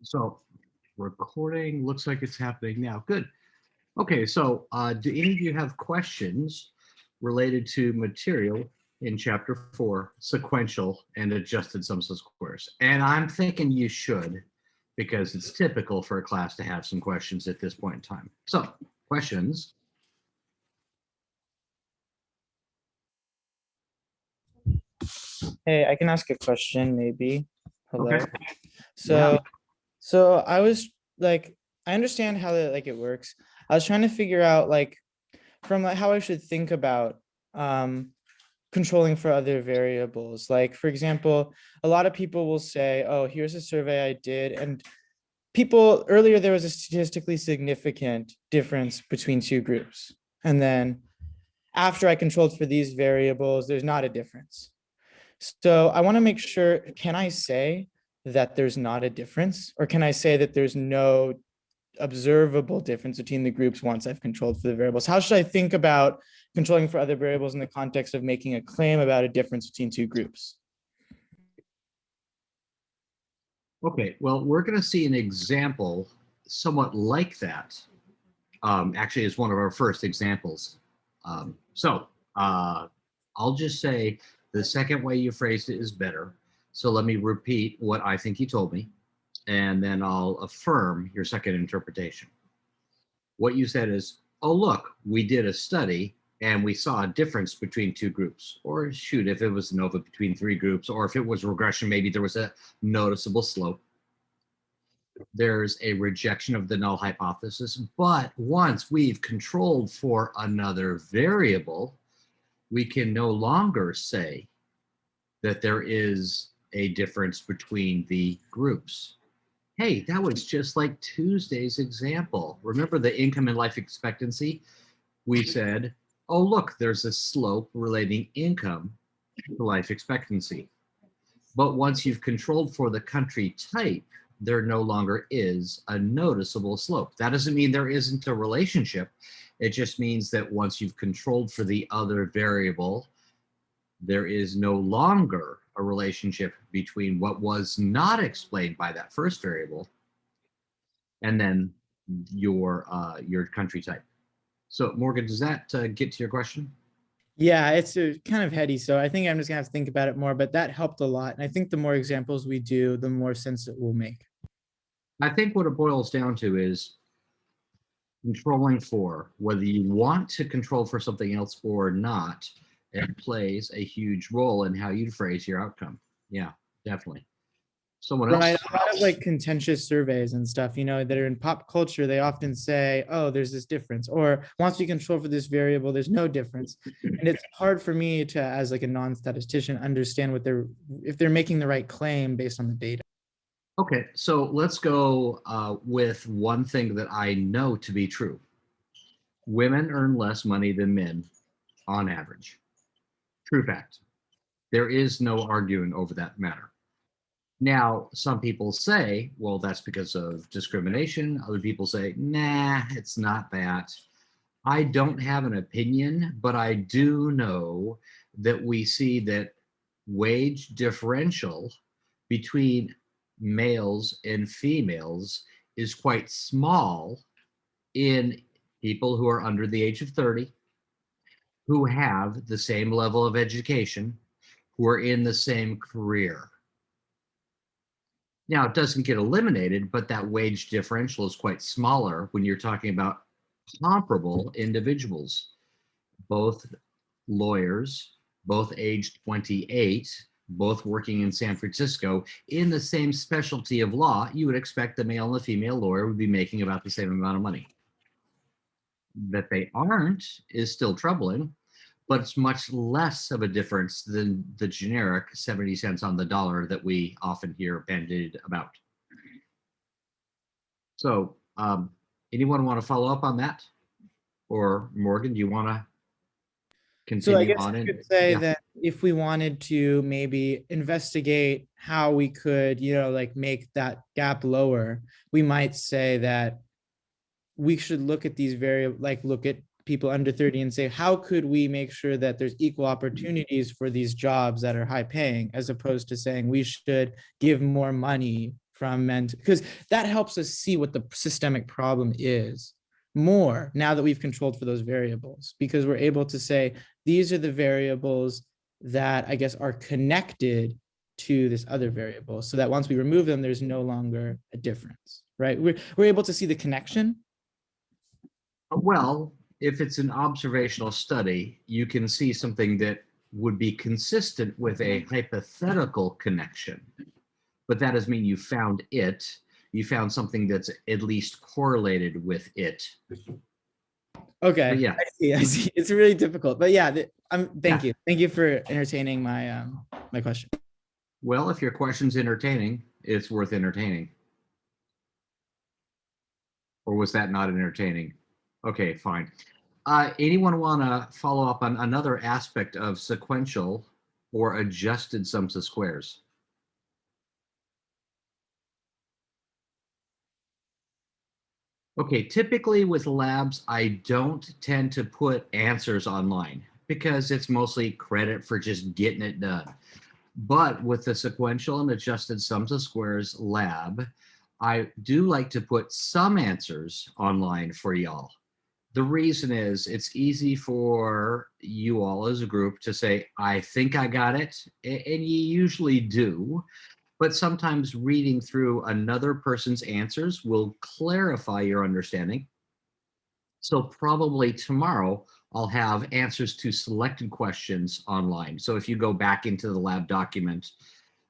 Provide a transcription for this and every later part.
So recording looks like it's happening now. Good. Okay, so do any of you have questions related to material in chapter 4, sequential and adjusted sums of squares? And I'm thinking you should, because it's typical for a class to have some questions at this point in time. So, questions? Hey, I can ask a question, maybe. Okay. Hello. Yeah. So I was like, I understand how it works. I was trying to figure out from how I should think about um controlling for other variables. Like, for example, a lot of people will say, "Oh, here's a survey I did," and people earlier there was a statistically significant difference between two groups, and then after I controlled for these variables, there's not a difference. So I want to make sure, can I say that there's not a difference, or can I say that there's no observable difference between the groups once I've controlled for the variables? How should I think about controlling for other variables in the context of making a claim about a difference between two groups? Okay, well, we're going to see an example somewhat like that. Actually, it's one of our first examples. So I'll just say the second way you phrased it is better. So let me repeat what I think you told me, and then I'll affirm your second interpretation. What you said is, oh, look, we did a study and we saw a difference between two groups. Or shoot, if it was ANOVA between three groups, or if it was regression, maybe there was a noticeable slope. There's a rejection of the null hypothesis. But once we've controlled for another variable, we can no longer say that there is a difference between the groups. Hey, that was just like Tuesday's example. Remember the income and life expectancy? We said, oh, look, there's a slope relating income to life expectancy. But once you've controlled for the country type, there no longer is a noticeable slope. That doesn't mean there isn't a relationship. It just means that once you've controlled for the other variable, there is no longer a relationship between what was not explained by that first variable and then your country type. So Morgan, does that get to your question? Yeah, it's kind of heady, so I think I'm just gonna have to think about it more, but that helped a lot. And I think the more examples we do, the more sense it will make. I think what it boils down to is controlling for whether you want to control for something else or not. It plays a huge role in how you phrase your outcome. Yeah, definitely. Someone Right. else? A lot of contentious surveys and stuff, that are in pop culture, they often say, oh, there's this difference. Or once we control for this variable, there's no difference. And it's hard for me to, as a non-statistician, understand if they're making the right claim based on the data. Okay, so let's go with one thing that I know to be true. Women earn less money than men on average. True fact. There is no arguing over that matter. Now, some people say, well, that's because of discrimination. Other people say, nah, it's not that. I don't have an opinion, but I do know that we see that wage differential between males and females is quite small in people who are under the age of 30, who have the same level of education, who are in the same career. Now, it doesn't get eliminated, but that wage differential is quite smaller when you're talking about comparable individuals, both lawyers, both aged 28, both working in San Francisco in the same specialty of law. You would expect the male and the female lawyer would be making about the same amount of money. That they aren't is still troubling, but it's much less of a difference than the generic 70 cents on the dollar that we often hear bandied about. So, anyone want to follow up on that? Or Morgan, do you want to So I continue guess on? I And could say yeah, that if we wanted to maybe investigate how we could, make that gap lower, we might say that we should look at these look at people under 30 and say, how could we make sure that there's equal opportunities for these jobs that are high paying, as opposed to saying we should give more money from because that helps us see what the systemic problem is more now that we've controlled for those variables, because we're able to say these are the variables that I guess are connected to this other variable, so that once we remove them, there's no longer a difference, right? We're able to see the connection. Well, if it's an observational study, you can see something that would be consistent with a hypothetical connection. But that doesn't mean you found it. You found something that's at least correlated with it. Okay, But yeah. I see. It's really difficult, but yeah, thank Yeah. you. Thank you for entertaining my my question. Well, if your question's entertaining, it's worth entertaining. Or was that not entertaining? Okay, fine. Anyone want to follow up on another aspect of sequential or adjusted sums of squares? Okay, typically with labs, I don't tend to put answers online because it's mostly credit for just getting it done. But with the sequential and adjusted sums of squares lab, I do like to put some answers online for y'all. The reason is it's easy for you all as a group to say, I think I got it, and you usually do. But sometimes reading through another person's answers will clarify your understanding. So probably tomorrow, I'll have answers to selected questions online. So if you go back into the lab document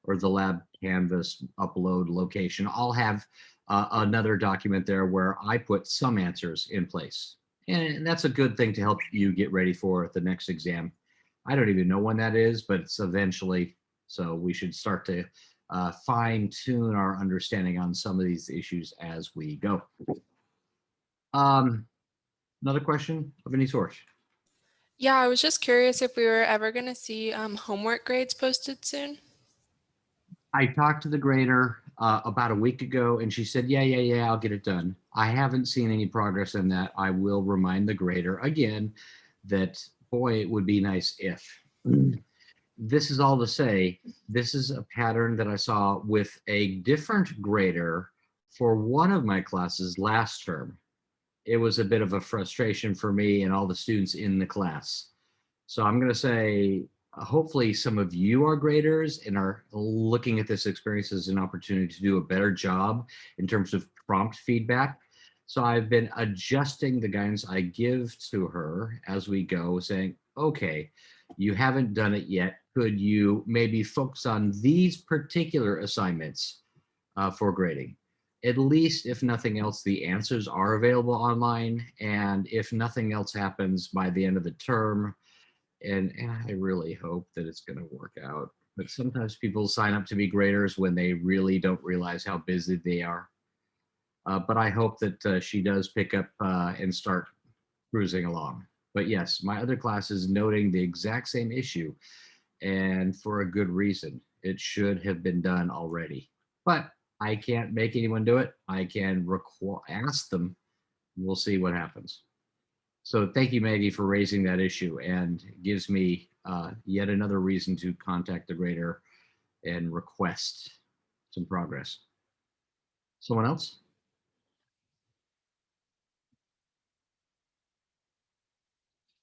or the lab Canvas upload location, I'll have another document there where I put some answers in place. And that's a good thing to help you get ready for the next exam. I don't even know when that is, but it's eventually. So we should start to fine tune our understanding on some of these issues as we go. Another question of any sort? Yeah, I was just curious if we were ever going to see homework grades posted soon. I talked to the grader about a week ago, and she said, yeah, I'll get it done. I haven't seen any progress in that. I will remind the grader again that, boy, it would be nice if. This is all to say, this is a pattern that I saw with a different grader for one of my classes last term. It was a bit of a frustration for me and all the students in the class. So I'm going to say, hopefully some of you are graders and are looking at this experience as an opportunity to do a better job in terms of prompt feedback. So I've been adjusting the guidance I give to her as we go, saying, okay, you haven't done it yet. Could you maybe focus on these particular assignments for grading? At least, if nothing else, the answers are available online. And if nothing else happens by the end of the term, and I really hope that it's going to work out. But sometimes people sign up to be graders when they really don't realize how busy they are. But I hope that she does pick up and start cruising along. But yes, my other class is noting the exact same issue, and for a good reason. It should have been done already. But I can't make anyone do it. I can ask them. We'll see what happens. So thank you, Maggie, for raising that issue, and gives me yet another reason to contact the grader and request some progress. Someone else?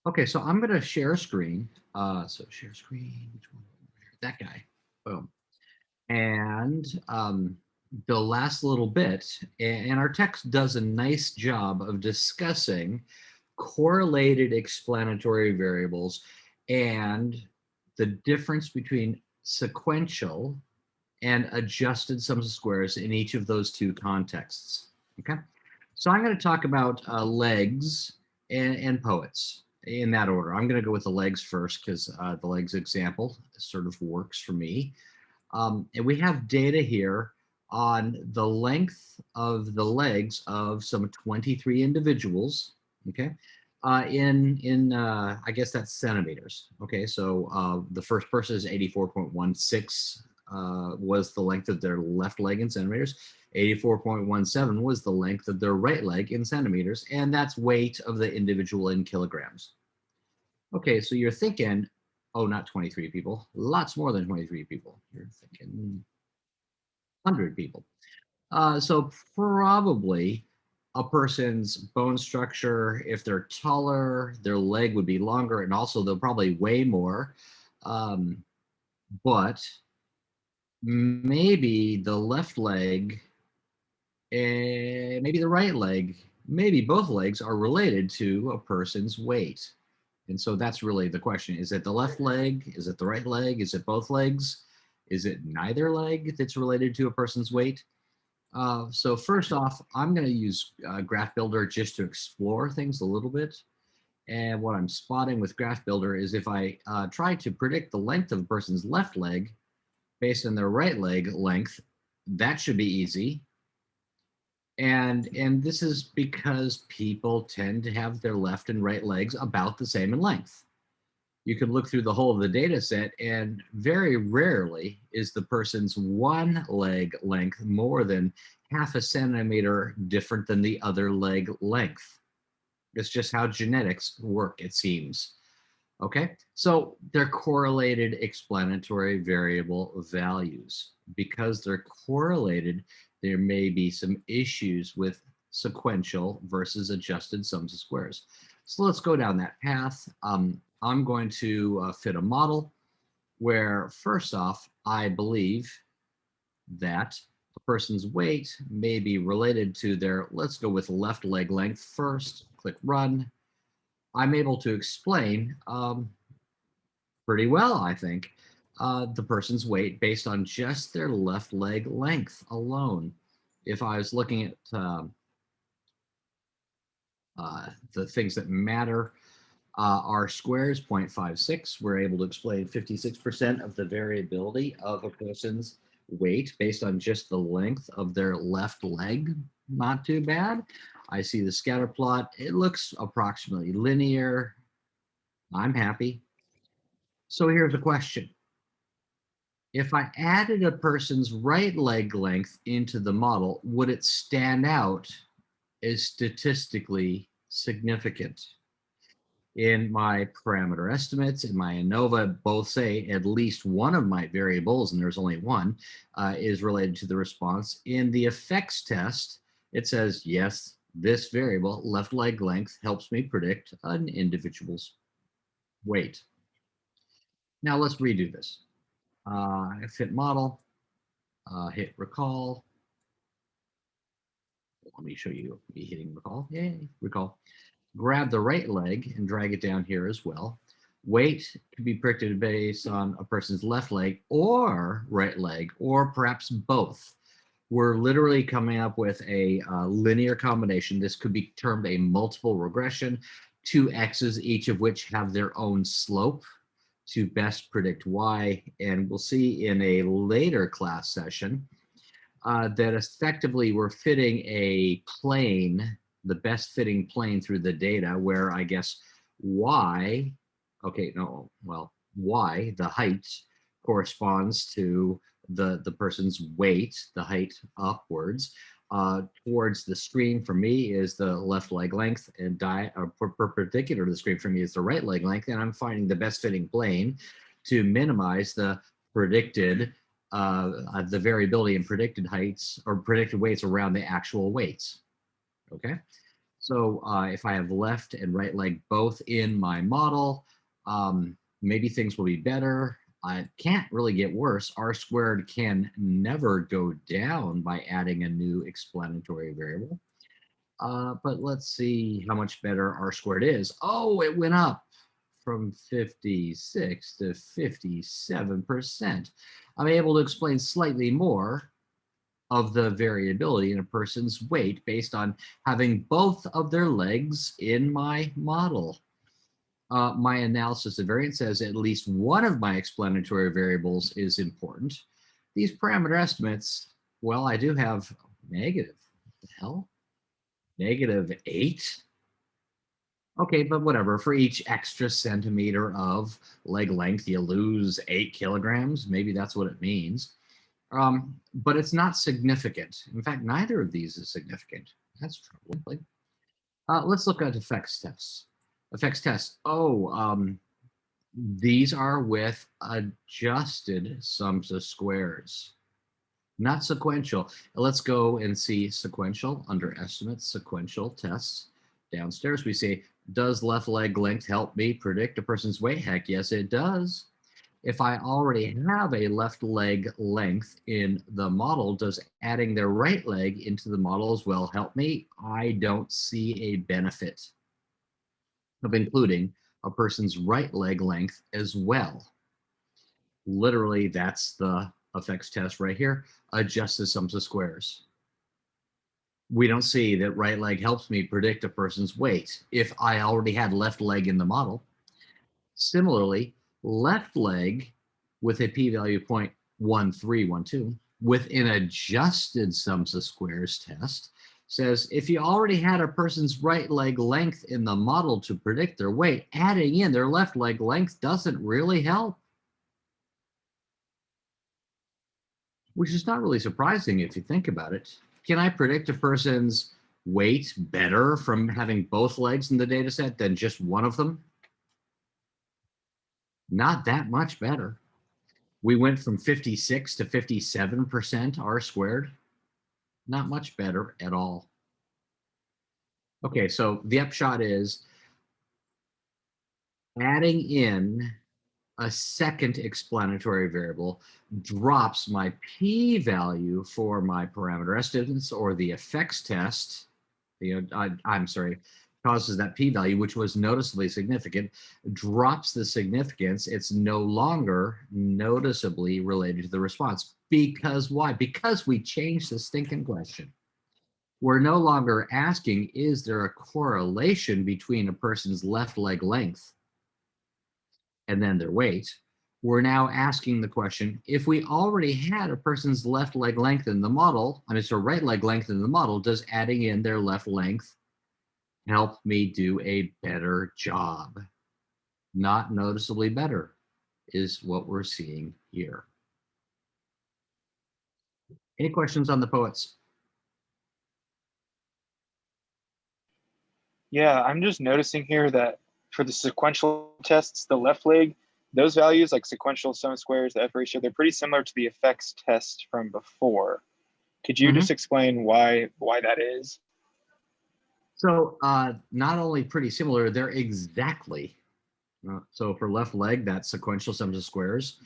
Okay, so I'm going to share a screen. So share screen, which one? That guy. Boom. And the last little bit, and our text does a nice job of discussing correlated explanatory variables and the difference between sequential and adjusted sums of squares in each of those two contexts. Okay, so I'm going to talk about legs and poets in that order. I'm going to go with the legs first because the legs example sort of works for me. And we have data here on the length of the legs of some 23 individuals, okay, I guess that's centimeters. Okay, so the first person is 84.16 was the length of their left leg in centimeters. 84.17 was the length of their right leg in centimeters, and that's weight of the individual in kilograms. Okay, so you're thinking, oh, not 23 people, lots more than 23 people. You're thinking 100 people. So probably a person's bone structure, if they're taller, their leg would be longer, and also they'll probably weigh more. Um, but maybe the left leg and maybe the right leg, maybe both legs are related to a person's weight. And so that's really the question. Is it the left leg? Is it the right leg? Is it both legs? Is it neither leg that's related to a person's weight? So first off, I'm going to use Graph Builder just to explore things a little bit. And what I'm spotting with Graph Builder is if I try to predict the length of a person's left leg based on their right leg length, that should be easy. And this is because people tend to have their left and right legs about the same in length. You could look through the whole of the data set, and very rarely is the person's one leg length more than half a centimeter different than the other leg length. It's just how genetics work, it seems. Okay, so they're correlated explanatory variable values. Because they're correlated, there may be some issues with sequential versus adjusted sums of squares. So let's go down that path. I'm going to fit a model where, first off, I believe that a person's weight may be related to their, let's go with left leg length first, click run. I'm able to explain pretty well, I think, the person's weight based on just their left leg length alone. If I was looking at the things that matter, our square is 0.56. We're able to explain 56% of the variability of a person's weight based on just the length of their left leg. Not too bad. I see the scatter plot. It looks approximately linear. I'm happy. So here's the question. If I added a person's right leg length into the model, would it stand out as statistically significant? In my parameter estimates, in my ANOVA, both say at least one of my variables, and there's only one, is related to the response. In the effects test, it says, yes, this variable, left leg length, helps me predict an individual's weight. Now let's redo this. Fit model, hit recall. Let me show you me hitting recall. Yay, recall. Grab the right leg and drag it down here as well. Weight can be predicted based on a person's left leg or right leg, or perhaps both. We're literally coming up with a linear combination. This could be termed a multiple regression, two x's, each of which have their own slope to best predict y. And we'll see in a later class session that effectively we're fitting a plane, the best fitting plane through the data, where I guess y, okay, no, well, y, the height, corresponds to the person's weight, the height upwards. Towards the screen for me is the left leg length, and perpendicular to the screen for me is the right leg length, and I'm finding the best fitting plane to minimize the predicted the variability in predicted heights or predicted weights around the actual weights. Okay, so if I have left and right leg both in my model, maybe things will be better. It can't really get worse. R squared can never go down by adding a new explanatory variable. But let's see how much better R squared is. Oh, it went up from 56 to 57%. I'm able to explain slightly more of the variability in a person's weight based on having both of their legs in my model. My analysis of variance says at least one of my explanatory variables is important. These parameter estimates, well, I do have negative. What the hell? -8? Okay, but whatever. For each extra centimeter of leg length, you lose 8 kilograms. Maybe that's what it means. But it's not significant. In fact, neither of these is significant. That's troubling. Let's look at effects tests. Effects tests. Oh, these are with adjusted sums of squares. not sequential. Let's go and see sequential under estimates, sequential tests. Downstairs, we say, does left leg length help me predict a person's weight? Heck yes, it does. If I already have a left leg length in the model, does adding their right leg into the model as well help me? I don't see a benefit of including a person's right leg length as well. Literally, that's the effects test right here. Adjust the sums of squares. We don't see that right leg helps me predict a person's weight if I already had left leg in the model. Similarly, left leg with a p-value 0.1312 with an adjusted sums of squares test says if you already had a person's right leg length in the model to predict their weight, adding in their left leg length doesn't really help. Which is not really surprising if you think about it. Can I predict a person's weight better from having both legs in the data set than just one of them? Not that much better. We went from 56 to 57% R squared. Not much better at all. Okay, so the upshot is adding in a second explanatory variable drops my p-value for my parameter estimates or the effects test. I'm sorry, causes that p-value, which was noticeably significant, drops the significance. It's no longer noticeably related to the response. Because why? Because we changed the stinking question. We're no longer asking, is there a correlation between a person's left leg length and then their weight? We're now asking the question, if we already had a person's left leg length in the model, right leg length in the model, does adding in their left length help me do a better job? Not noticeably better is what we're seeing here. Any questions on the poets? Yeah, I'm just noticing here that for the sequential tests, the left leg, those values like sequential sum of squares, the F ratio, they're pretty similar to the effects test from before. Could you just explain why that is? So not only pretty similar, they're exactly. So for left leg, that's sequential sums of squares.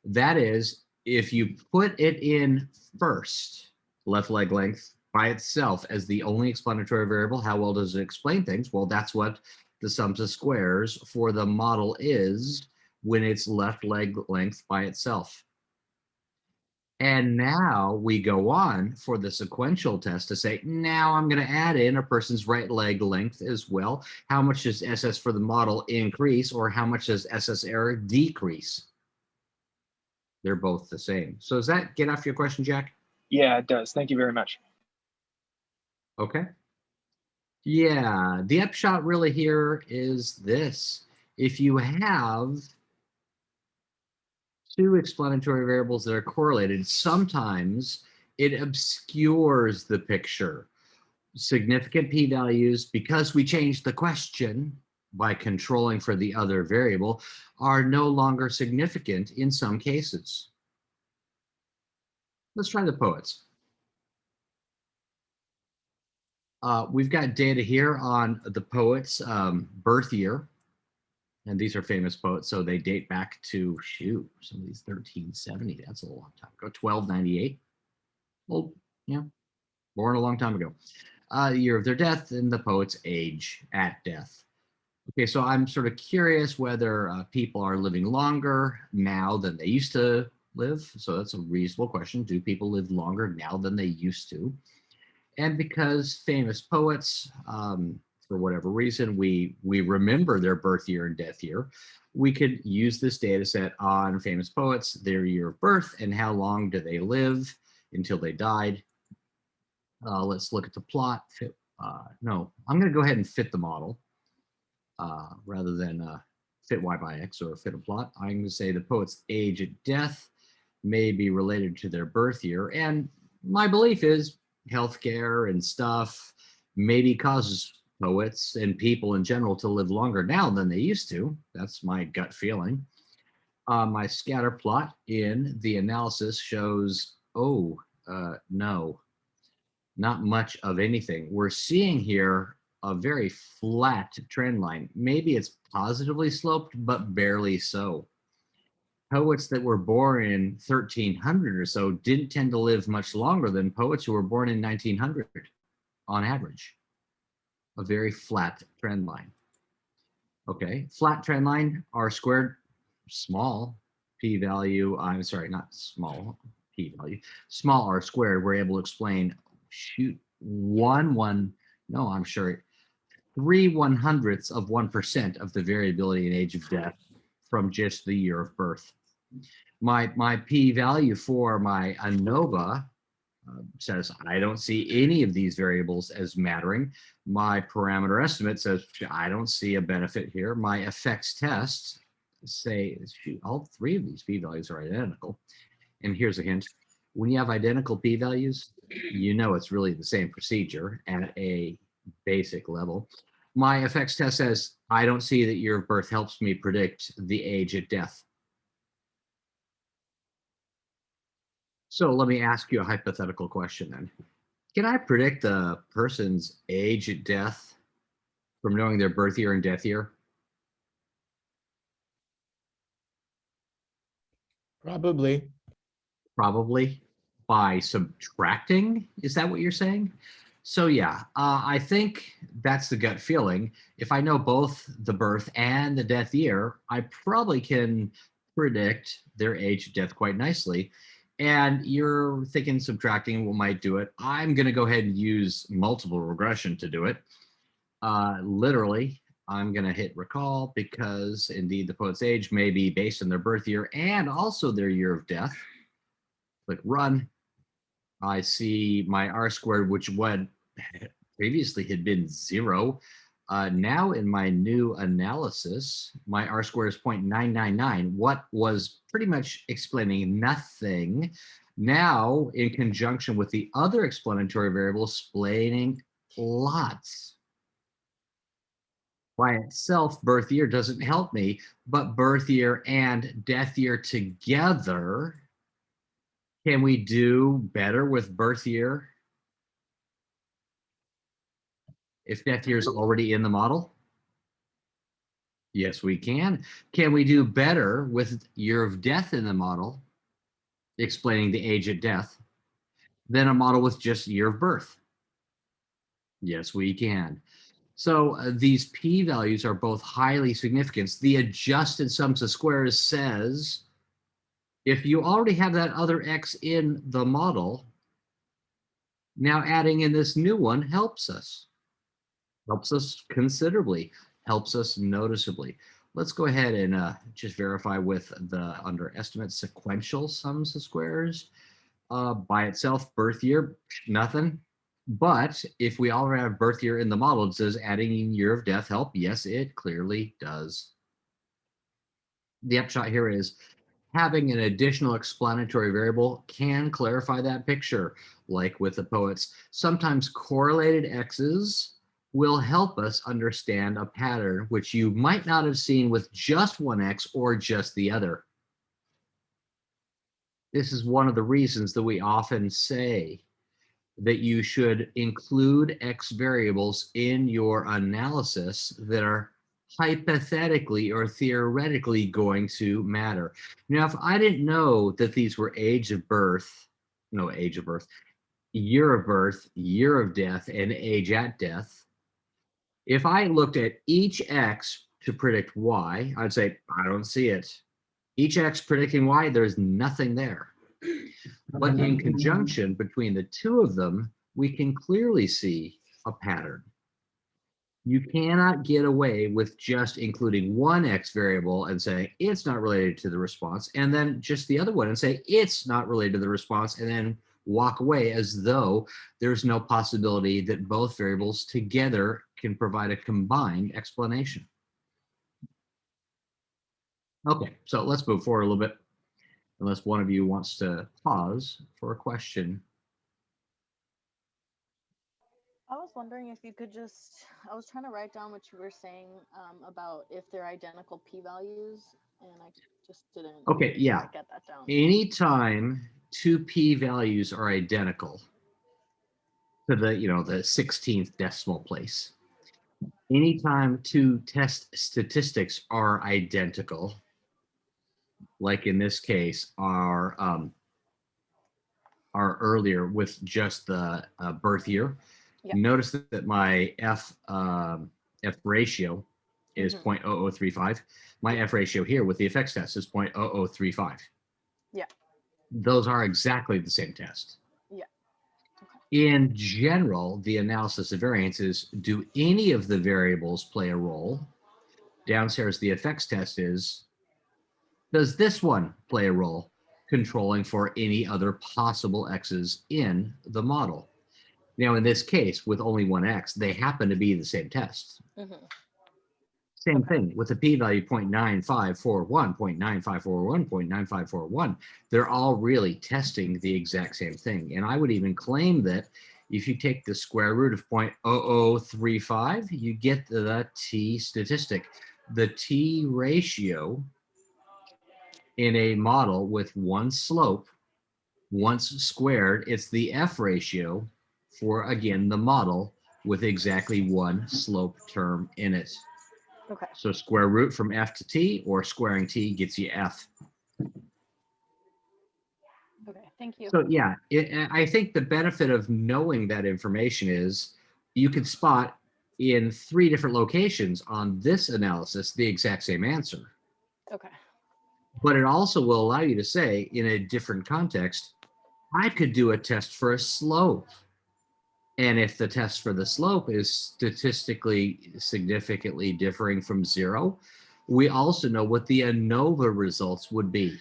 That is, if you put it in first, left leg length by itself as the only explanatory variable, how well does it explain things? Well, that's what the sums of squares for the model is when it's left leg length by itself. And now we go on for the sequential test to say, now I'm going to add in a person's right leg length as well. How much does SS for the model increase, or how much does SS error decrease? They're both the same. So does that get after your question, Jack? Yeah, it does. Thank you very much. Okay. Yeah, the upshot really here is this. If you have two explanatory variables that are correlated, sometimes it obscures the picture. Significant p-values, because we changed the question by controlling for the other variable, are no longer significant in some cases. Let's try the poets. We've got data here on the poets' birth year. And these are famous poets, so they date back to, some of these 1370. That's a long time ago. 1298. Well, yeah, born a long time ago. The year of their death and the poet's age at death. Okay, so I'm sort of curious whether people are living longer now than they used to live. So that's a reasonable question. Do people live longer now than they used to? And because famous poets, for whatever reason, we remember their birth year and death year, we could use this data set on famous poets, their year of birth, and how long do they live until they died. Let's look at the plot. No, I'm going to go ahead and fit the model rather than fit y by x or fit a plot. I'm going to say the poet's age at death may be related to their birth year. And my belief is healthcare and stuff maybe causes poets and people in general to live longer now than they used to. That's my gut feeling. My scatter plot in the analysis shows, No, not much of anything. We're seeing here a very flat trend line. Maybe it's positively sloped, but barely so. Poets that were born in 1300 or so didn't tend to live much longer than poets who were born in 1900 on average. A very flat trend line. Okay, flat trend line, R squared, small p-value, I'm sorry, not small p-value, small r squared, we're able to explain, shoot, no, I'm sure, 3/100ths of 1% of the variability in age of death from just the year of birth. My p-value for my ANOVA says I don't see any of these variables as mattering. My parameter estimate says I don't see a benefit here. My effects tests say, shoot, all three of these p-values are identical. And here's a hint. When you have identical p-values, you know it's really the same procedure at a basic level. My effects test says I don't see that year of birth helps me predict the age at death. So let me ask you a hypothetical question then. Can I predict a person's age at death from knowing their birth year and death year? Probably. Probably by subtracting. Is that what you're saying? So yeah, I think that's the gut feeling. If I know both the birth and the death year, I probably can predict their age at death quite nicely. And you're thinking subtracting might do it. I'm going to go ahead and use multiple regression to do it. Literally, I'm going to hit recall because indeed the poet's age may be based on their birth year and also their year of death. Click run. I see my R squared, which would previously had been 0. Now in my new analysis, my R squared is 0.999. What was pretty much explaining nothing. Now, in conjunction with the other explanatory variable, explaining lots. By itself, birth year doesn't help me, but birth year and death year together, can we do better with birth year if death year is already in the model? Yes, we can. Can we do better with year of death in the model, explaining the age at death, than a model with just year of birth? Yes, we can. So these p-values are both highly significant. The adjusted sums of squares says if you already have that other x in the model, now adding in this new one helps us considerably, helps us noticeably. Let's go ahead and just verify with the underestimate sequential sums of squares. By itself, birth year, nothing. But if we already have birth year in the model, it says adding in year of death help. Yes, it clearly does. The upshot here is having an additional explanatory variable can clarify that picture, like with the poets. Sometimes correlated x's will help us understand a pattern which you might not have seen with just one x or just the other. This is one of the reasons that we often say that you should include x variables in your analysis that are hypothetically or theoretically going to matter. Now, if I didn't know that these were age of birth, year of birth, year of death, and age at death, if I looked at each x to predict y, I'd say, I don't see it. Each x predicting y, there's nothing there. But in conjunction between the two of them, we can clearly see a pattern. You cannot get away with just including one x variable and saying it's not related to the response, and then just the other one and say it's not related to the response, and then walk away as though there's no possibility that both variables together can provide a combined explanation. Okay, so let's move forward a little bit, unless one of you wants to pause for a question. I was wondering if you could I was trying to write down what you were saying about if they're identical p-values, and I just didn't Okay, yeah. get that down. Anytime two p-values are identical to the, the 16th decimal place. Anytime two test statistics are identical, like in this case, are earlier with just the birth year. Yeah. Notice that my F ratio is Mhm. 0.0035. My F ratio here with the effects test is 0.0035. Yeah. Those are exactly the same test. Yeah. In general, the analysis of variance is, do any of the variables play a role? Downstairs, the effects test is, does this one play a role, controlling for any other possible x's in the model? Now, in this case, with only one x, they happen to be the same test. Mhm. Same Okay. thing with the p-value 0.9541, 0.9541, 0.9541. They're all really testing the exact same thing. And I would even claim that if you take the square root of 0.0035, you get the t statistic. The t ratio in a model with one slope, once squared, it's the f ratio for, again, the model with exactly one slope term in it. Okay. So square root from f to t, or squaring t gets you f. Okay. Thank you. So yeah, I think the benefit of knowing that information is you could spot in 3 different locations on this analysis the exact same answer. Okay. But it also will allow you to say, in a different context, I could do a test for a slope. And if the test for the slope is statistically significantly differing from 0, we also know what the ANOVA results would be.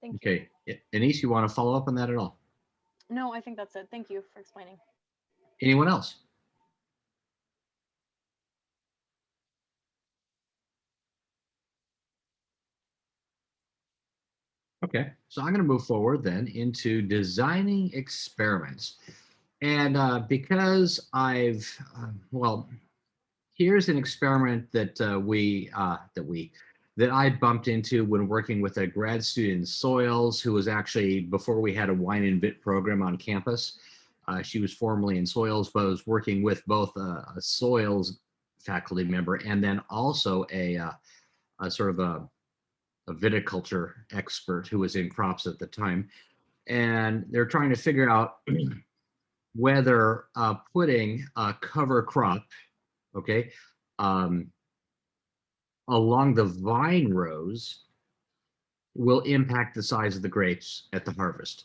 Thank you. Okay, Anise, you want to follow up on that at all? No, I think that's it. Thank you for explaining. Anyone else? Okay, so I'm going to move forward then into designing experiments. And because well, here's an experiment that that I bumped into when working with a grad student in soils who was actually, before we had a wine and vit program on campus. She was formerly in soils, but was working with both a soils faculty member and then also a sort of a viticulture expert who was in crops at the time. And they're trying to figure out whether putting a cover crop, okay, along the vine rows will impact the size of the grapes at the harvest.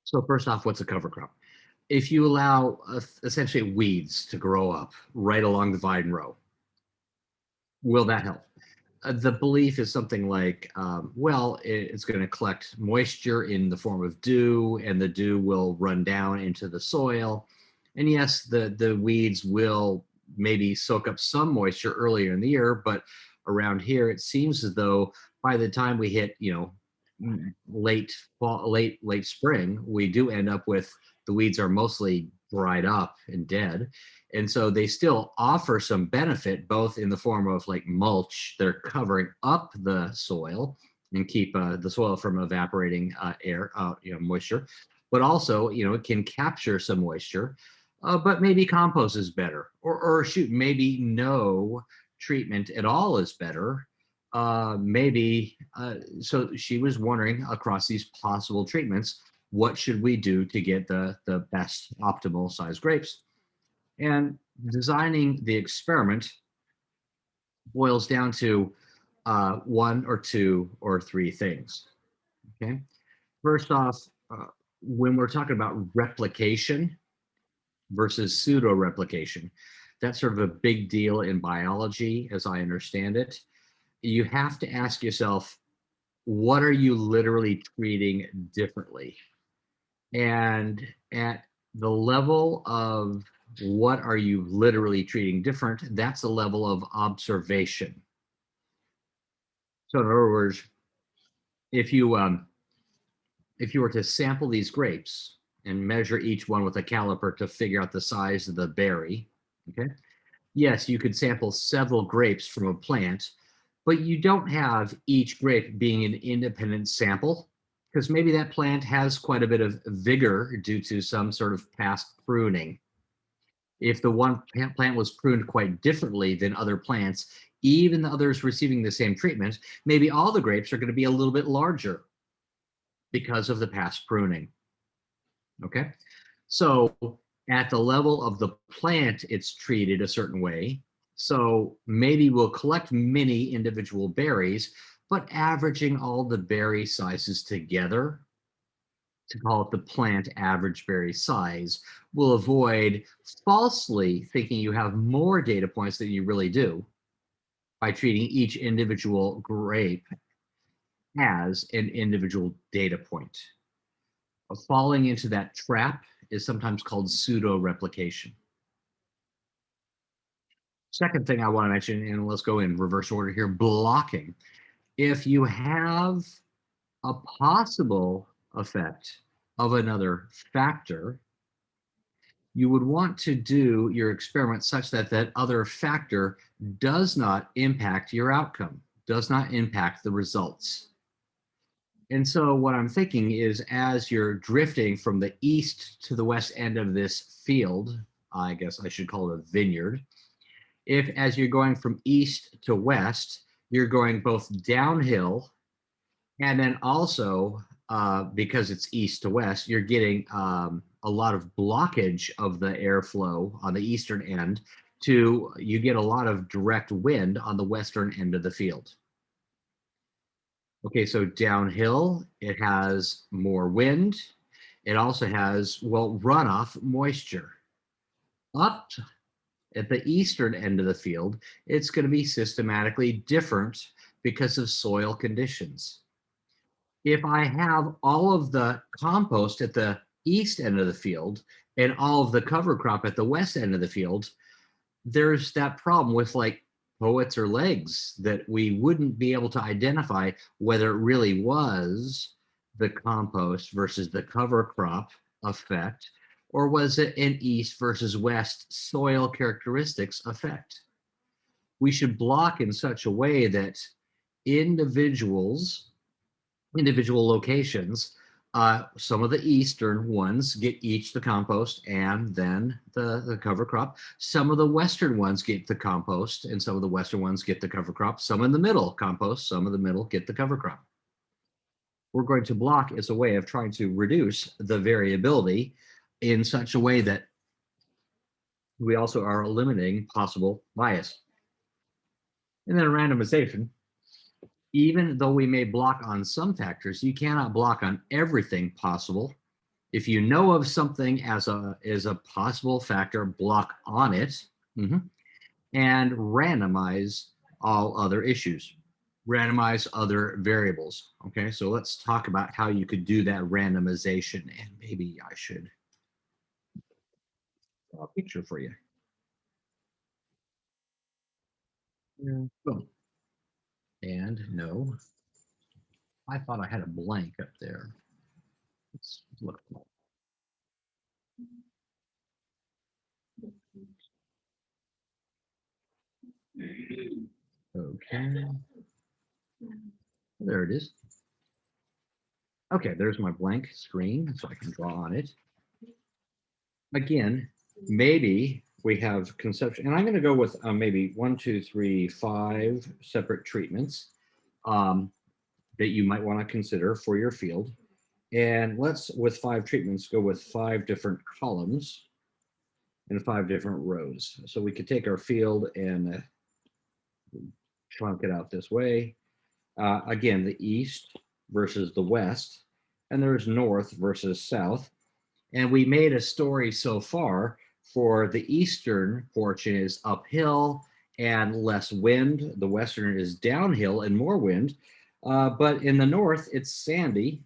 So first off, what's a cover crop? If you allow essentially weeds to grow up right along the vine row, will that help? The belief is something like, well, it's going to collect moisture in the form of dew, and the dew will run down into the soil. And yes, the weeds will maybe soak up some moisture earlier in the year, but around here, it seems as though by the time we hit, late fall, late spring, we do end up with the weeds are mostly dried up and dead. And so they still offer some benefit, both in the form of like mulch. They're covering up the soil and keep the soil from evaporating air, moisture, but also, it can capture some moisture. But maybe compost is better, or shoot, maybe no treatment at all is better. So she was wondering, across these possible treatments, what should we do to get the best optimal size grapes? And designing the experiment boils down to 1 or 2 or 3 things. Okay. First off, when we're talking about replication versus pseudo replication, that's sort of a big deal in biology, as I understand it. You have to ask yourself, what are you literally treating differently? And at the level of what are you literally treating different, that's a level of observation. So in other words, if you were to sample these grapes and measure each one with a caliper to figure out the size of the berry, okay? Yes, you could sample several grapes from a plant, but you don't have each grape being an independent sample, because maybe that plant has quite a bit of vigor due to some sort of past pruning. If the one plant was pruned quite differently than other plants, even the others receiving the same treatment, maybe all the grapes are going to be a little bit larger because of the past pruning. Okay, so at the level of the plant, it's treated a certain way. So maybe we'll collect many individual berries, but averaging all the berry sizes together, to call it the plant average berry size, will avoid falsely thinking you have more data points than you really do by treating each individual grape as an individual data point. Falling into that trap is sometimes called pseudo-replication. Second thing I want to mention, and let's go in reverse order here, blocking. If you have a possible effect of another factor, you would want to do your experiment such that that other factor does not impact your outcome, does not impact the results. And so what I'm thinking is, as you're drifting from the east to the west end of this field, I guess I should call it a vineyard, if as you're going from east to west, you're going both downhill, and then also because it's east to west, you're getting a lot of blockage of the airflow on the eastern end, you get a lot of direct wind on the western end of the field. Okay, so downhill, it has more wind. It also has, well, runoff moisture. Up at the eastern end of the field, it's going to be systematically different because of soil conditions. If I have all of the compost at the east end of the field and all of the cover crop at the west end of the field, there's that problem with like poets or legs that we wouldn't be able to identify whether it really was the compost versus the cover crop effect, or was it an east versus west soil characteristics effect. We should block in such a way that individual locations, some of the eastern ones get each the compost and then the cover crop. Some of the western ones get the compost and some of the western ones get the cover crop. Some in the middle compost, some of the middle get the cover crop. We're going to block as a way of trying to reduce the variability in such a way that we also are eliminating possible bias. And then randomization. Even though we may block on some factors, you cannot block on everything possible. If you know of something as a possible factor, block on it, and randomize all other issues, randomize other variables. Okay, so let's talk about how you could do that randomization, and maybe I should draw a picture for you. Boom. And no, I thought I had a blank up there. Let's look. Okay. There it is. Okay, there's my blank screen, so I can draw on it. Again, maybe we have conception, and I'm going to go with maybe 1, 2, 3, 5 separate treatments that you might want to consider for your field. And let's, with 5 treatments, go with 5 different columns and 5 different rows. So we could take our field and trunk it out this way. Again, the east versus the west, and there's north versus south. And we made a story so far for the eastern portion is uphill and less wind. The western is downhill and more wind. But in the north, it's sandy.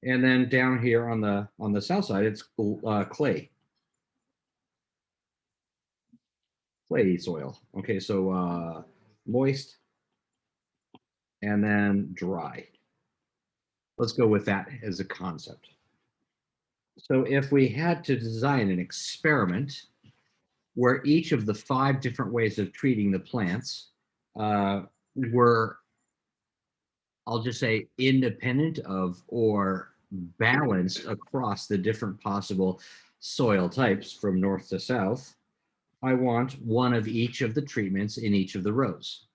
And then down here on the south side, it's clayey soil. Okay, so moist and then dry. Let's go with that as a concept. So if we had to design an experiment where each of the 5 different ways of treating the plants were, I'll just say, independent of or balanced across the different possible soil types from north to south, I want one of each of the treatments in each of the rows.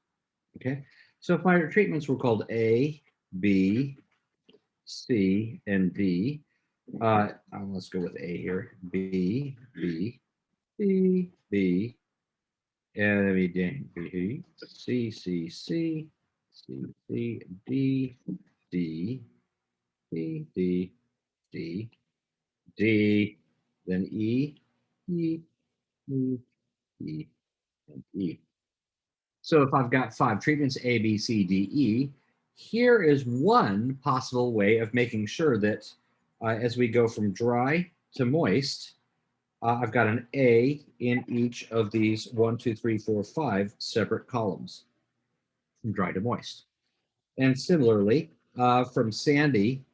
Okay, so if my treatments were called A, B, C, and D, let's go with A here. B, B, B, B, and B, B, C, C, C, C, C, D, D, D, D, D, D, then E, E, E, E, and E. So if I've got 5 treatments, A, B, C, D, E, here is one possible way of making sure that as we go from dry to moist, I've got an A in each of these 1, 2, 3, 4, 5 separate columns from dry to moist. And similarly, from sandy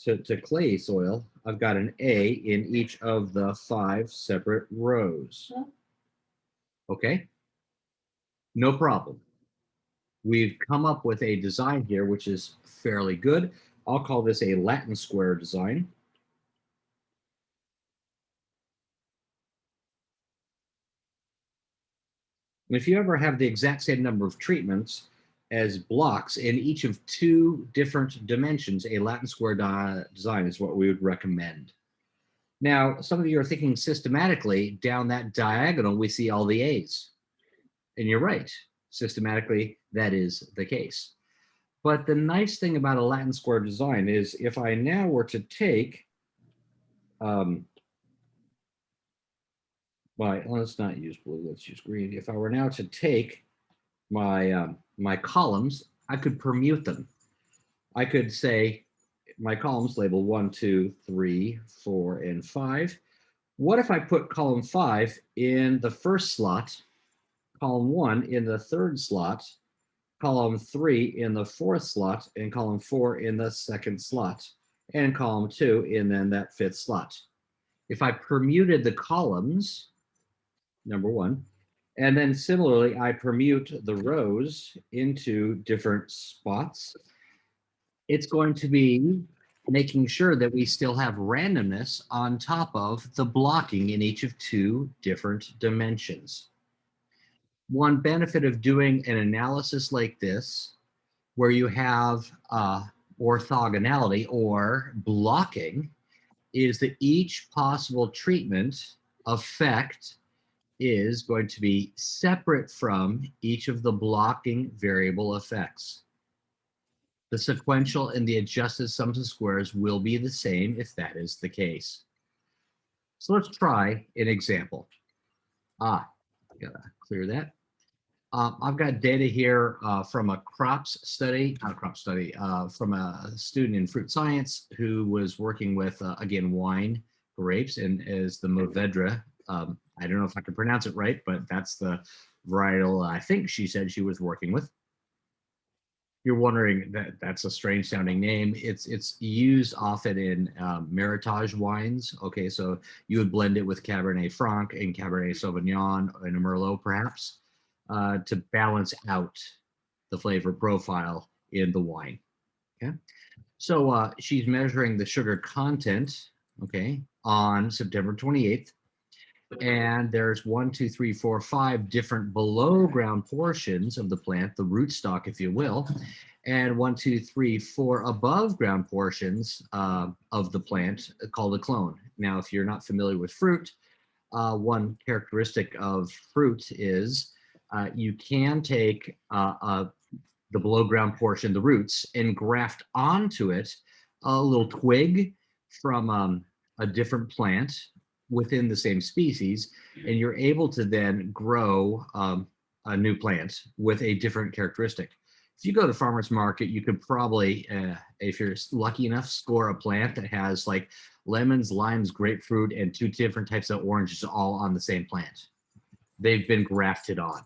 to clay soil, I've got an A in each of the 5 separate rows. Okay, no problem. We've come up with a design here which is fairly good. I'll call this a Latin square design. And if you ever have the exact same number of treatments as blocks in each of 2 different dimensions, a Latin square design is what we would recommend. Now, some of you are thinking systematically down that diagonal, we see all the A's. And you're right, systematically, that is the case. But the nice thing about a Latin square design is if I now were to take, let's not use blue, let's use green. If I were now to take my, my columns, I could permute them. I could say my columns label 1, 2, 3, 4, and 5. What if I put column 5 in the first slot, column 1 in the third slot, column 3 in the fourth slot, and column 4 in the second slot, and column 2 in then that fifth slot? If I permuted the columns, number 1, and then similarly, I permute the rows into different spots, it's going to be making sure that we still have randomness on top of the blocking in each of 2 different dimensions. One benefit of doing an analysis like this, where you have orthogonality or blocking, is that each possible treatment effect is going to be separate from each of the blocking variable effects. The sequential and the adjusted sums of squares will be the same if that is the case. So let's try an example. Gotta clear that. I've got data here from a from a student in fruit science who was working with, again, wine grapes, and as the Mourvedre, I don't know if I can pronounce it right, but that's the varietal I think she said she was working with. You're wondering that's a strange sounding name. It's used often in Meritage wines. Okay, so you would blend it with Cabernet Franc and Cabernet Sauvignon and a Merlot perhaps to balance out the flavor profile in the wine. Okay, so she's measuring the sugar content, okay, on September 28th. And there's 1, 2, 3, 4, 5 different below ground portions of the plant, the rootstock, if you will, and 1, 2, 3, 4 above ground portions of the plant called a clone. Now, if you're not familiar with fruit, one characteristic of fruit is you can take the below ground portion, the roots, and graft onto it a little twig from a different plant within the same species, and you're able to then grow a new plant with a different characteristic. If you go to farmer's market, you could probably, if you're lucky enough, score a plant that has like lemons, limes, grapefruit, and 2 different types of oranges all on the same plant. They've been grafted on.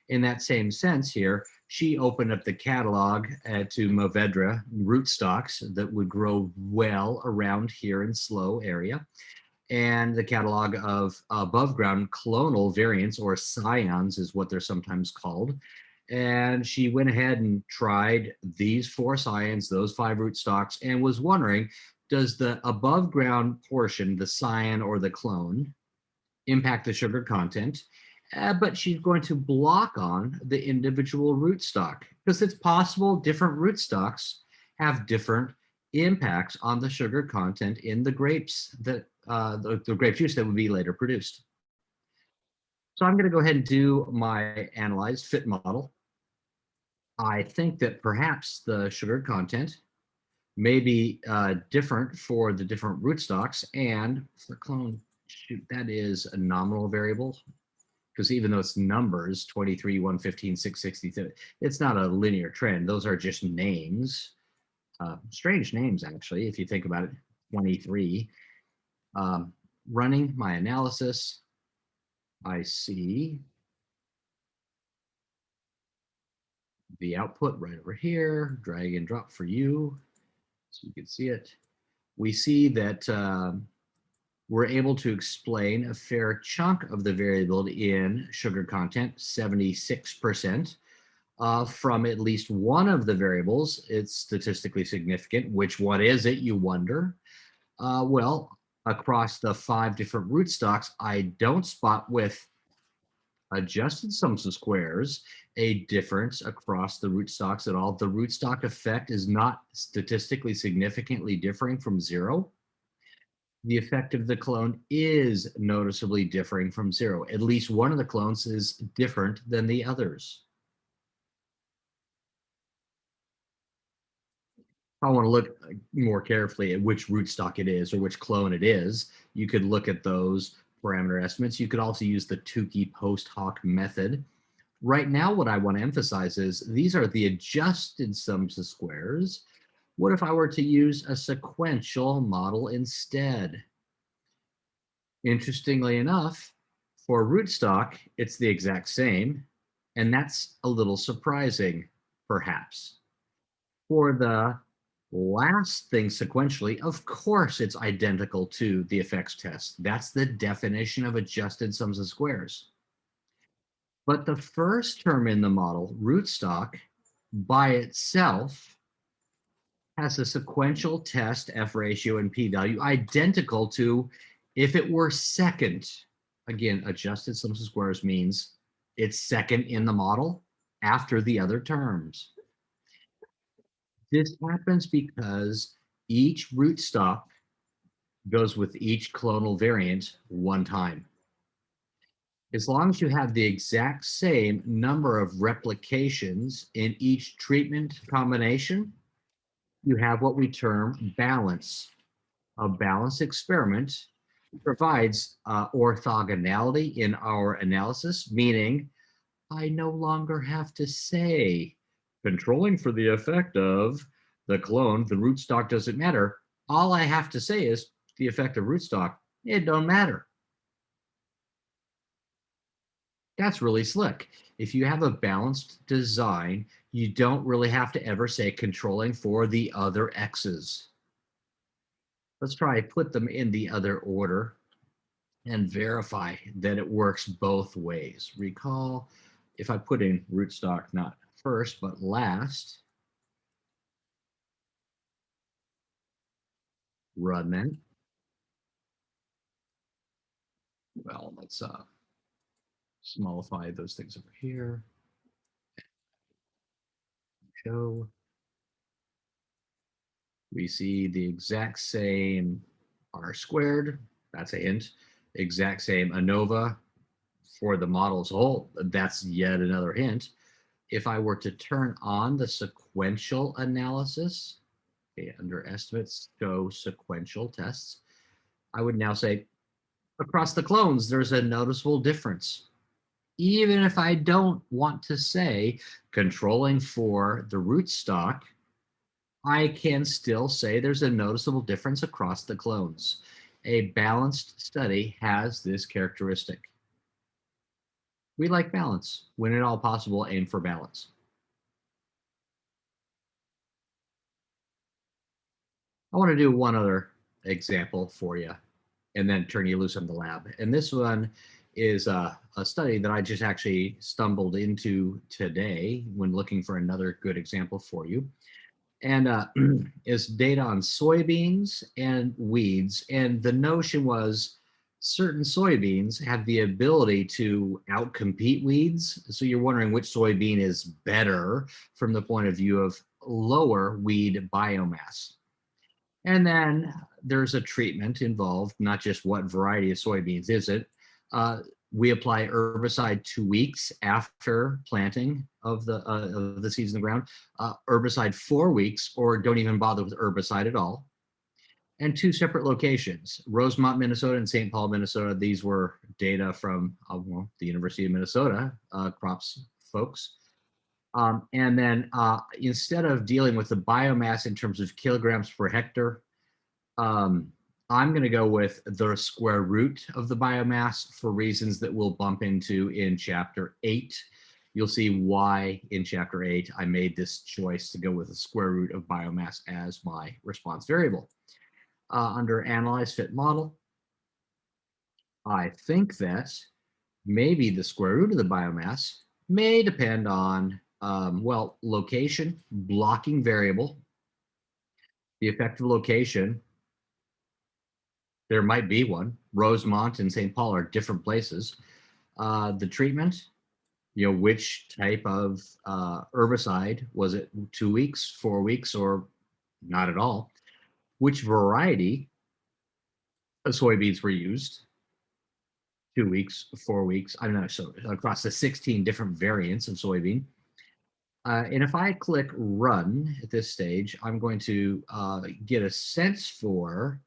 In that same sense here, she opened up the catalog to Mourvedre rootstocks that would grow well around here in Slough area, and the catalog of above ground clonal variants, or scions is what they're sometimes called. And she went ahead and tried these 4 scions, those 5 rootstocks, and was wondering, does the above ground portion, the scion or the clone, impact the sugar content? But she's going to block on the individual rootstock because it's possible different rootstocks have different impacts on the sugar content in the grapes that the grape juice that would be later produced. So I'm going to go ahead and do my analyze fit model. I think that perhaps the sugar content may be different for the different rootstocks, and for clone, shoot, that is a nominal variable, because even though it's numbers, 23, 115, 660, it's not a linear trend. Those are just names, strange names, actually, if you think about it. 23. Running my analysis, I see the output right over here, drag and drop for you so you can see it. We see that we're able to explain a fair chunk of the variability in sugar content, 76%. From at least one of the variables, it's statistically significant. Which one is it, you wonder? Well, across the 5 different rootstocks, I don't spot with adjusted sums of squares a difference across the rootstocks at all. The rootstock effect is not statistically significantly differing from 0. The effect of the clone is noticeably differing from 0. At least one of the clones is different than the others. If I want to look more carefully at which rootstock it is or which clone it is, you could look at those parameter estimates. You could also use the Tukey post hoc method. Right now, what I want to emphasize is these are the adjusted sums of squares. What if I were to use a sequential model instead? Interestingly enough, for rootstock, it's the exact same, and that's a little surprising, perhaps. For the last thing sequentially, of course, it's identical to the effects test. That's the definition of adjusted sums of squares. But the first term in the model, rootstock, by itself has a sequential test F ratio and P value identical to if it were second. Again, adjusted sums of squares means it's second in the model after the other terms. This happens because each rootstock goes with each clonal variant one time. As long as you have the exact same number of replications in each treatment combination, you have what we term balance. A balanced experiment provides orthogonality in our analysis, meaning I no longer have to say controlling for the effect of the clone, the rootstock doesn't matter. All I have to say is the effect of rootstock, it don't matter. That's really slick. If you have a balanced design, you don't really have to ever say controlling for the other x's. Let's try put them in the other order and verify that it works both ways. Recall, if I put in rootstock not first but last, run then. Well, let's smallify those things over here. Show. We see the exact same R squared, that's a hint. Exact same ANOVA for the model as a whole, that's yet another hint. If I were to turn on the sequential analysis, okay, under estimates, show sequential tests, I would now say across the clones, there's a noticeable difference. Even if I don't want to say controlling for the rootstock, I can still say there's a noticeable difference across the clones. A balanced study has this characteristic. We like balance. When at all possible, aim for balance. I want to do one other example for you and then turn you loose on the lab. And this one is a study that I just actually stumbled into today when looking for another good example for you. And is data on soybeans and weeds. And the notion was certain soybeans have the ability to outcompete weeds. So you're wondering which soybean is better from the point of view of lower weed biomass. And then there's a treatment involved, not just what variety of soybeans is it. We apply herbicide 2 weeks after planting of the seeds in the ground, herbicide 4 weeks, or don't even bother with herbicide at all. And 2 separate locations, Rosemont, Minnesota and St. Paul, Minnesota. These were data from well, the University of Minnesota crops folks. And then instead of dealing with the biomass in terms of kilograms per hectare, I'm going to go with the square root of the biomass for reasons that we'll bump into in chapter 8. You'll see why in chapter 8 I made this choice to go with the square root of biomass as my response variable. Under analyze fit model, I think that maybe the square root of the biomass may depend on, well, location, blocking variable, the effective location. There might be one. Rosemont and St. Paul are different places. The treatment, which type of herbicide, was it 2 weeks, 4 weeks, or not at all? Which variety of soybeans were used? 2 weeks, 4 weeks, I'm not sure, across the 16 different variants of soybean. And if I click run at this stage, I'm going to get a sense for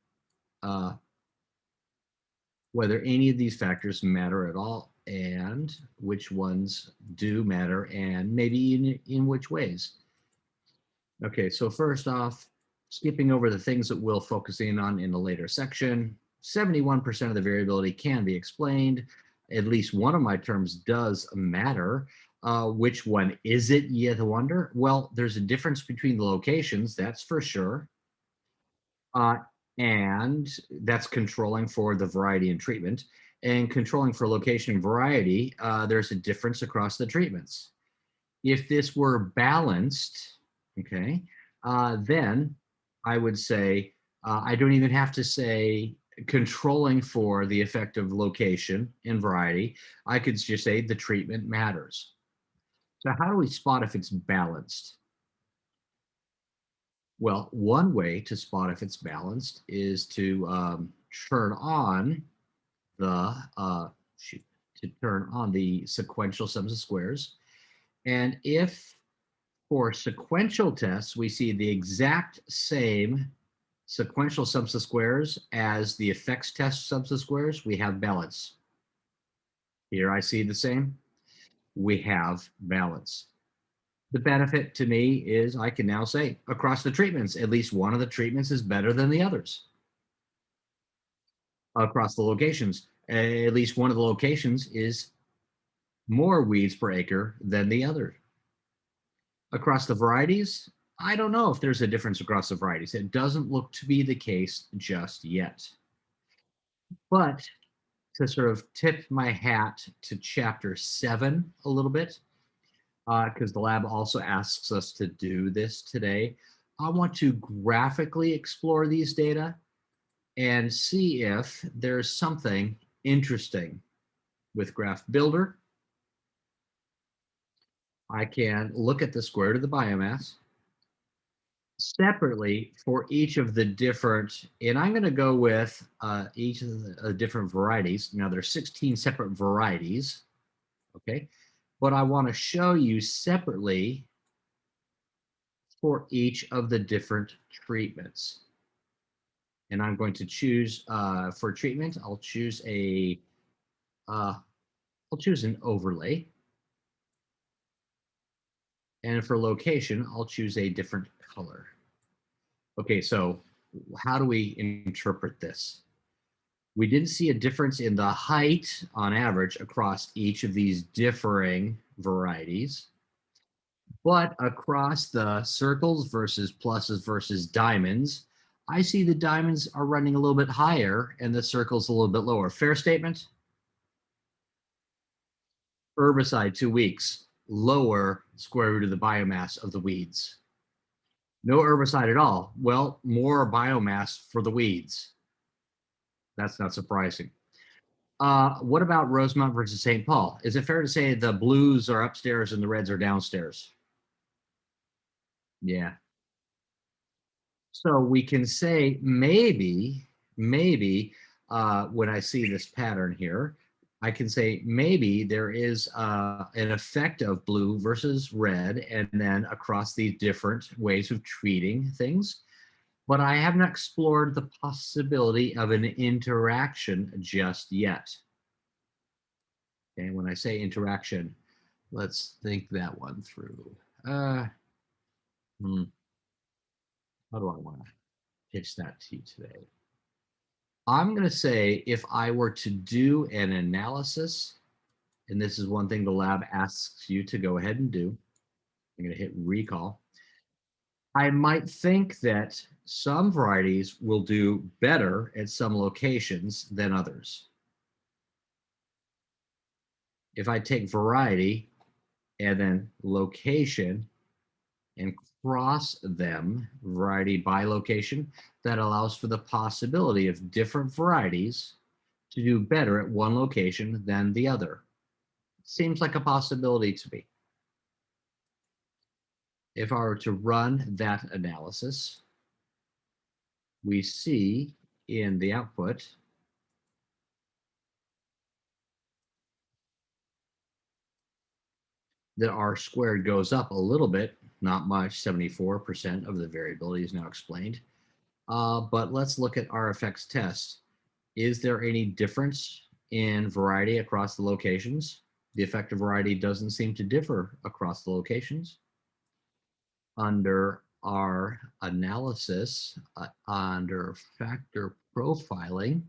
whether any of these factors matter at all and which ones do matter and maybe in which ways. Okay, so first off, skipping over the things that we'll focus in on in a later section, 71% of the variability can be explained. At least one of my terms does matter. Which one is it, you wonder? Well, there's a difference between the locations, that's for sure. And that's controlling for the variety and treatment. And controlling for location and variety, there's a difference across the treatments. If this were balanced, okay, then I would say, I don't even have to say controlling for the effect of location and variety. I could just say the treatment matters. So how do we spot if it's balanced? Well, one way to spot if it's balanced is to turn on the sequential sums of squares. And if for sequential tests we see the exact same sequential sums of squares as the effects test sums of squares, we have balance. Here I see the same. We have balance. The benefit to me is I can now say across the treatments, at least one of the treatments is better than the others. Across the locations, at least one of the locations is more weeds per acre than the other. Across the varieties, I don't know if there's a difference across the varieties. It doesn't look to be the case just yet. But to sort of tip my hat to chapter 7 a little bit, because the lab also asks us to do this today, I want to graphically explore these data and see if there's something interesting with Graph Builder. I can look at the square root of the biomass separately for each of the different, and I'm going to go with each of the different varieties. Now there's 16 separate varieties, okay? But I want to show you separately for each of the different treatments. And I'm going to choose for treatment, I'll choose an overlay. And for location, I'll choose a different color. Okay, so how do we interpret this? We didn't see a difference in the height on average across each of these differing varieties, but across the circles versus pluses versus diamonds, I see the diamonds are running a little bit higher and the circles a little bit lower. Fair statement? Herbicide 2 weeks, lower square root of the biomass of the weeds. No herbicide at all. Well, more biomass for the weeds. That's not surprising. What about Rosemont versus St. Paul? Is it fair to say the blues are upstairs and the reds are downstairs? Yeah. So we can say maybe when I see this pattern here, I can say maybe there is an effect of blue versus red and then across these different ways of treating things. But I haven't explored the possibility of an interaction just yet. And when I say interaction, let's think that one through. How do I want to pitch that to you today? I'm going to say if I were to do an analysis, and this is one thing the lab asks you to go ahead and do, I'm going to hit recall. I might think that some varieties will do better at some locations than others. If I take variety and then location and cross them, variety by location, that allows for the possibility of different varieties to do better at one location than the other. Seems like a possibility to me. If I were to run that analysis, we see in the output that R squared goes up a little bit, not much, 74% of the variability is now explained. But let's look at our effects test. Is there any difference in variety across the locations? The effect of variety doesn't seem to differ across the locations. Under our analysis, under factor profiling,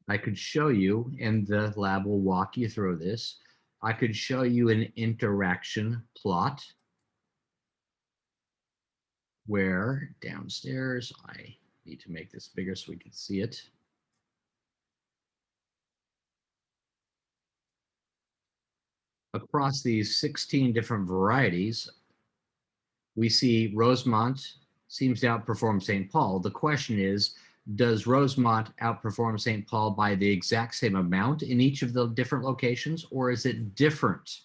I could show you, and the lab will walk you through this, I could show you an interaction plot where downstairs, I need to make this bigger so we can see it. Across these 16 different varieties, we see Rosemont seems to outperform St. Paul. The question is, does Rosemont outperform St. Paul by the exact same amount in each of the different locations, or is it different?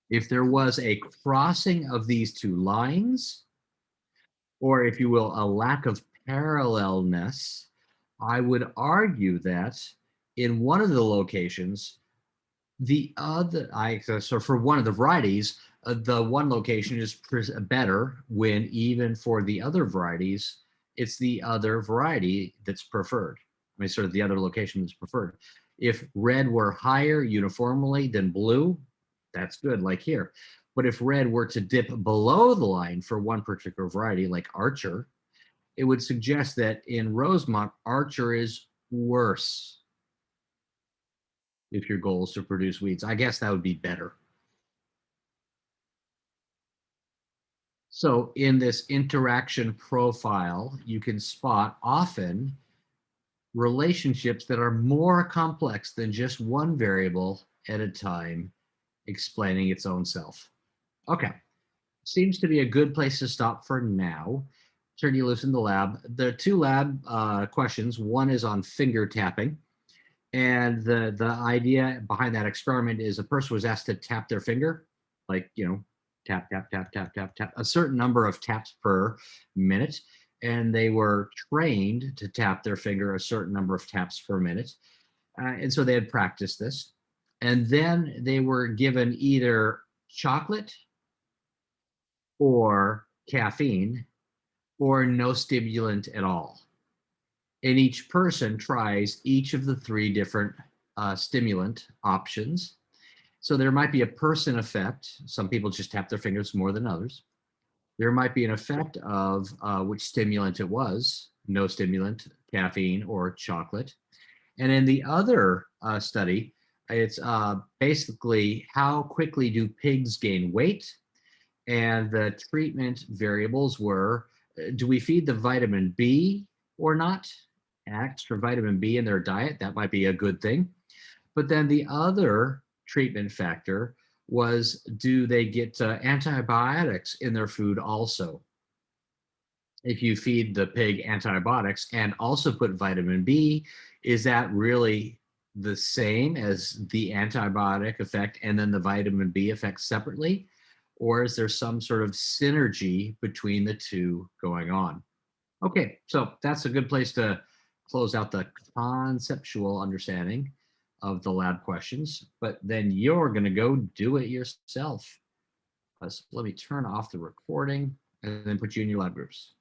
If there was a crossing of these two lines, or if you will, a lack of parallelness, I would argue that in one of the locations, the other, so for one of the varieties, the one location is better when even for the other varieties, it's the other variety that's preferred. I mean, sort of the other location that's preferred. If red were higher uniformly than blue, that's good, like here. But if red were to dip below the line for one particular variety, like Archer, it would suggest that in Rosemont, Archer is worse. If your goal is to produce weeds, I guess that would be better. So in this interaction profile, you can spot often relationships that are more complex than just one variable at a time explaining its own self. Okay, seems to be a good place to stop for now. Turn you loose in the lab. The two lab questions, one is on finger tapping. And the idea behind that experiment is a person was asked to tap their finger, like, you know, tap, tap, tap, tap, tap, tap, a certain number of taps per minute. And they were trained to tap their finger a certain number of taps per minute. And so they had practiced this. And then they were given either chocolate or caffeine or no stimulant at all. And each person tries each of the three different stimulant options. So there might be a person effect. Some people just tap their fingers more than others. There might be an effect of which stimulant it was, no stimulant, caffeine, or chocolate. And in the other study, it's basically how quickly do pigs gain weight? And the treatment variables were, do we feed the vitamin B or not? Extra vitamin B in their diet, that might be a good thing. But then the other treatment factor was, do they get antibiotics in their food also? If you feed the pig antibiotics and also put vitamin B, is that really the same as the antibiotic effect and then the vitamin B effect separately? Or is there some sort of synergy between the two going on? Okay, so that's a good place to close out the conceptual understanding of the lab questions, but then you're going to go do it yourself. So let me turn off the recording and then put you in your lab groups.